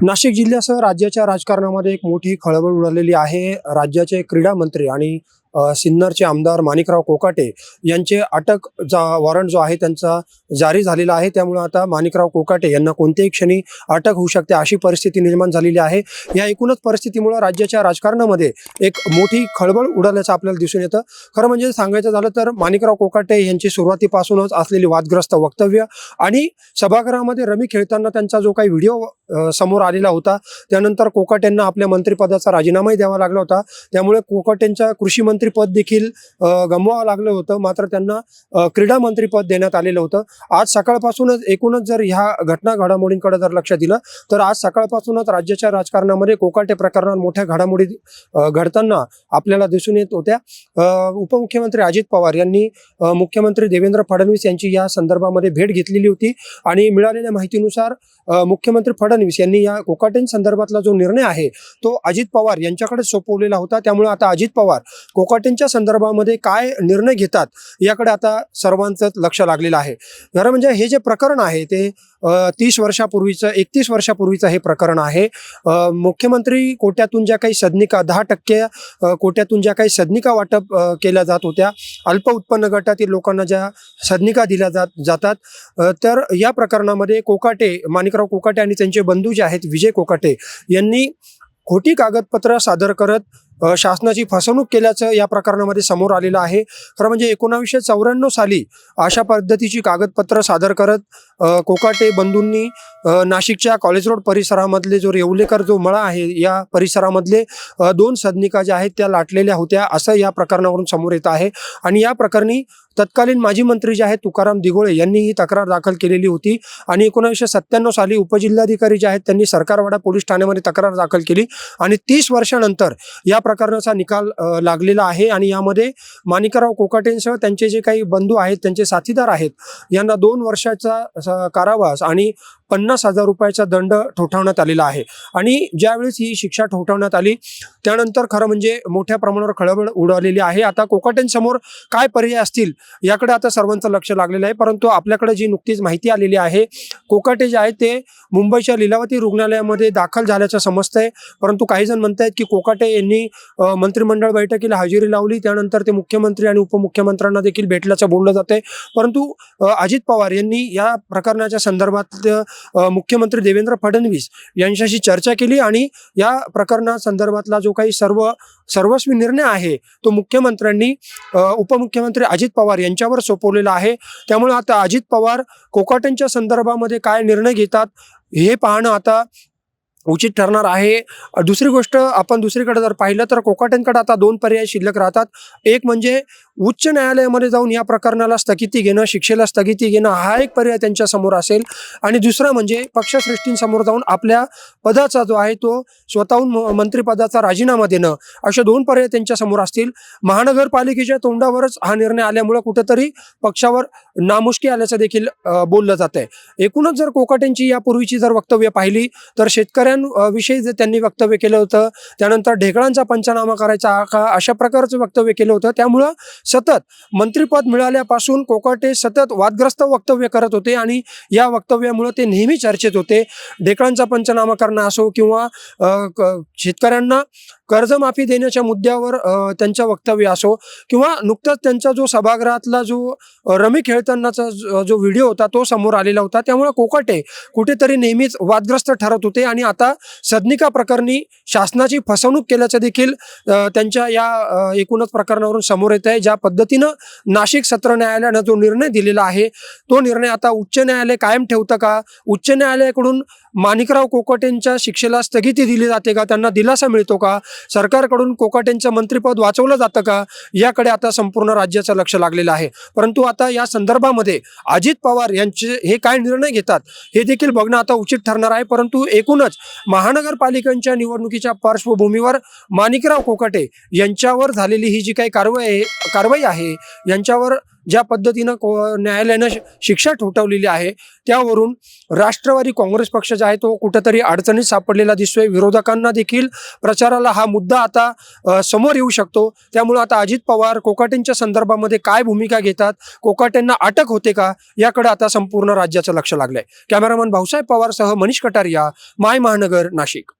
नाशिक जिल्ह्यासह राज्याच्या राजकारणामध्ये एक मोठी खळबळ उडालेली आहे. राज्याचे क्रीडा मंत्री आणि सिन्नरचे आमदार माणिकराव कोकाटे यांचे अटक वॉरंट जो आहे त्यांचा जारी झालेला आहे. त्यामुळे आता माणिकराव कोकाटे यांना कोणत्याही क्षणी अटक होऊ शकते अशी परिस्थिती निर्माण झालेली आहे. या एकूणच परिस्थितीमुळे राज्याच्या राजकारणामध्ये एक मोठी खळबळ उडाल्याचं आपल्याला दिसून येतं. खरं म्हणजे सांगायचं झालं तर माणिकराव कोकाटे यांची सुरुवातीपासूनच असलेली वादग्रस्त वक्तव्य आणि सभागृहामध्ये रमी खेळताना त्यांचा जो काही व्हिडिओ समोर आलेला होता, त्यानंतर कोकाटेंना आपल्या मंत्रिपदाचा राजीनामाही द्यावा लागला होता. त्यामुळे कोकाटेंच्या कृषी मंत्रिपद देखील गमवावं लागलं होतं. मात्र त्यांना क्रीडा मंत्रिपद देण्यात आलेलं होतं. आज सकाळपासूनच एकूणच जर ह्या घडामोडींकडे जर लक्ष दिलं तर आज सकाळपासूनच राज्याच्या राजकारणामध्ये कोकाटे प्रकरणात मोठ्या घडामोडी घडताना आपल्याला दिसून येत होत्या. उपमुख्यमंत्री अजित पवार यांनी मुख्यमंत्री देवेंद्र फडणवीस यांची या संदर्भामध्ये भेट घेतलेली होती आणि मिळालेल्या माहितीनुसार मुख्यमंत्री फडणवीस यांनी या कोकाटेंसंदर्भातला जो निर्णय आहे तो अजित पवार यांच्याकडे सोपवलेला होता. त्यामुळे आता अजित पवार कोकाटेंच्या संदर्भामध्ये काय निर्णय घेतात याकडे आता सर्वांचंच लक्ष लागलेलं आहे. खरं म्हणजे हे जे प्रकरण आहे ते 31 वर्षापूर्वीचं हे प्रकरण आहे. मुख्यमंत्री कोट्यातून ज्या काही सदनिका 10% कोट्यातून ज्या काही सदनिका वाटप केल्या जात होत्या, अल्प उत्पन्न गटातील लोकांना ज्या सदनिका दिल्या जातात, तर या प्रकरणामध्ये माणिकराव कोकाटे आणि त्यांचे बंधू जे आहेत विजय कोकाटे यांनी खोटी कागदपत्र सादर करत शासनाची फसवणूक केल्याचं या प्रकरणामध्ये समोर आलेलं आहे. खरं म्हणजे 1994 साली अशा पद्धतीची कागदपत्र सादर करत कोकाटे बंधूंनी नाशिकच्या कॉलेज रोड परिसरामधले जो येवलेकर जो मळा आहे या परिसरामधले 2 सदनिका ज्या आहेत त्या लाटलेल्या होत्या असं या प्रकरणावरून समोर येत आहे. आणि या प्रकरणी तत्कालीन माजी मंत्री जे आहेत तुकाराम दिघोळे यांनी ही तक्रार दाखल केलेली होती आणि 1997 साली उपजिल्हाधिकारी जे आहेत त्यांनी सरकारवाडा पोलीस ठाण्यामध्ये तक्रार दाखल केली आणि 30 वर्षानंतर या प्रकरणाचा निकाल लागलेला आहे. आणि यामध्ये माणिकराव कोकाटेंसह त्यांचे जे काही बंधू आहेत, त्यांचे साथीदार आहेत, यांना 2 वर्षाचा कारावास आणि 50,000 रुपयाचा दंड ठोठावण्यात आलेला आहे. आणि ज्यावेळेस ही शिक्षा ठोठावण्यात आली त्यानंतर खरं म्हणजे मोठ्या प्रमाणावर खळबळ उडालेली आहे. आता कोकाटेंसमोर काय पर्याय असतील याकडे आता सर्वांचं लक्ष लागलेलं आहे. परंतु आपल्याकडे जी नुकतीच माहिती आलेली आहे, कोकाटे जे आहेत ते मुंबईच्या लीलावती रुग्णालयामध्ये दाखल झाल्याचं समजतंय. परंतु काही जण म्हणतायत की कोकाटे यांनी मंत्रिमंडळ बैठकीला हजेरी लावली, त्यानंतर ते मुख्यमंत्री आणि उपमुख्यमंत्र्यांना देखील भेटल्याचं बोललं जातंय. परंतु अजित पवार यांनी या प्रकरणाच्या संदर्भात मुख्यमंत्री देवेंद्र फडणवीस यांच्याशी चर्चा केली आणि या प्रकरणासंदर्भातला जो काही सर्वस्वी निर्णय आहे तो मुख्यमंत्र्यांनी उपमुख्यमंत्री अजित पवार यांच्यावर सोपवलेला आहे. त्यामुळे आता अजित पवार कोकाटेंच्या संदर्भामध्ये काय निर्णय घेतात हे पाहणं आता उचित ठरणार आहे. दुसरी गोष्ट आपण दुसरीकडे जर पाहिलं तर कोकाटेंकडे आता 2 पर्याय शिल्लक राहतात. एक म्हणजे उच्च न्यायालयामध्ये जाऊन या प्रकरणाला स्थगिती घेणं, शिक्षेला स्थगिती घेणं हा एक पर्याय त्यांच्या समोर असेल. आणि दुसरा म्हणजे पक्षश्रेष्ठींसमोर जाऊन आपल्या पदाचा जो आहे तो स्वतःहून मंत्रिपदाचा राजीनामा देणं, असे 2 पर्याय त्यांच्या समोर असतील. महानगरपालिकेच्या तोंडावरच हा निर्णय आल्यामुळे कुठेतरी पक्षावर नामुष्की आल्याचं देखील बोललं जात आहे. एकूणच जर कोकाटेंची यापूर्वीची जर वक्तव्य पाहिली तर शेतकऱ्यांविषयी जे त्यांनी वक्तव्य केलं होतं, त्यानंतर ढेकळांचा पंचनामा करायचा का अशा प्रकारचं वक्तव्य केलं होतं. त्यामुळं सतत मंत्रिपद मिळाल्यापासून कोकाटे सतत वादग्रस्त वक्तव्य करत होते आणि या वक्तव्यामुळे ते नेहमी चर्चेत होते. ढेकळांचा पंचनामा करणं असो किंवा शेतकऱ्यांना कर्जमाफी देण्याच्या मुद्द्यावर त्यांचं वक्तव्य असो किंवा नुकताच त्यांचा जो सभागृहातला जो रमी खेळतानाचा जो व्हिडिओ होता तो समोर आलेला होता. त्यामुळे कोकाटे कुठेतरी नेहमीच वादग्रस्त ठरत होते आणि आता सदनिका प्रकरणी शासनाची फसवणूक केल्याचं देखील त्यांच्या या एकूणच प्रकरणावरून समोर येत आहे. ज्या पद्धतीनं नाशिक सत्र न्यायालयानं जो निर्णय दिलेला आहे तो निर्णय आता उच्च न्यायालय कायम ठेवतं का? उच्च न्यायालयाकडून माणिकराव कोकाटेंच्या शिक्षेला स्थगिती दिली जाते का? त्यांना दिलासा मिळतो का? सरकारकडून कोकाटेंचं मंत्रिपद वाचवलं जातं का? याकडे आता संपूर्ण राज्याचं लक्ष लागलेलं आहे. परंतु आता या संदर्भामध्ये अजित पवार यांचे हे काय निर्णय घेतात हे देखील बघणं आता उचित ठरणार आहे. परंतु एकूणच महानगरपालिकांच्या निवडणुकीच्या पार्श्वभूमीवर माणिकराव कोकाटे यांच्यावर झालेली ही जी काही कारवाई आहे यांच्यावर ज्या पद्धतीनं न्यायालयानं शिक्षा ठोठावलेली आहे त्यावरून राष्ट्रवादी काँग्रेस पक्ष जो आहे तो कुठंतरी अडचणीत सापडलेला दिसतोय. विरोधकांना देखील प्रचाराला हा मुद्दा आता समोर येऊ शकतो. त्यामुळे आता अजित पवार कोकाटेंच्या संदर्भामध्ये काय भूमिका घेतात, कोकाटेंना अटक होते का, याकडे आता संपूर्ण राज्याचं लक्ष लागलंय. कॅमेरामन भाऊसाहेब पवारसह मनीष कटारिया, माय महानगर, नाशिक.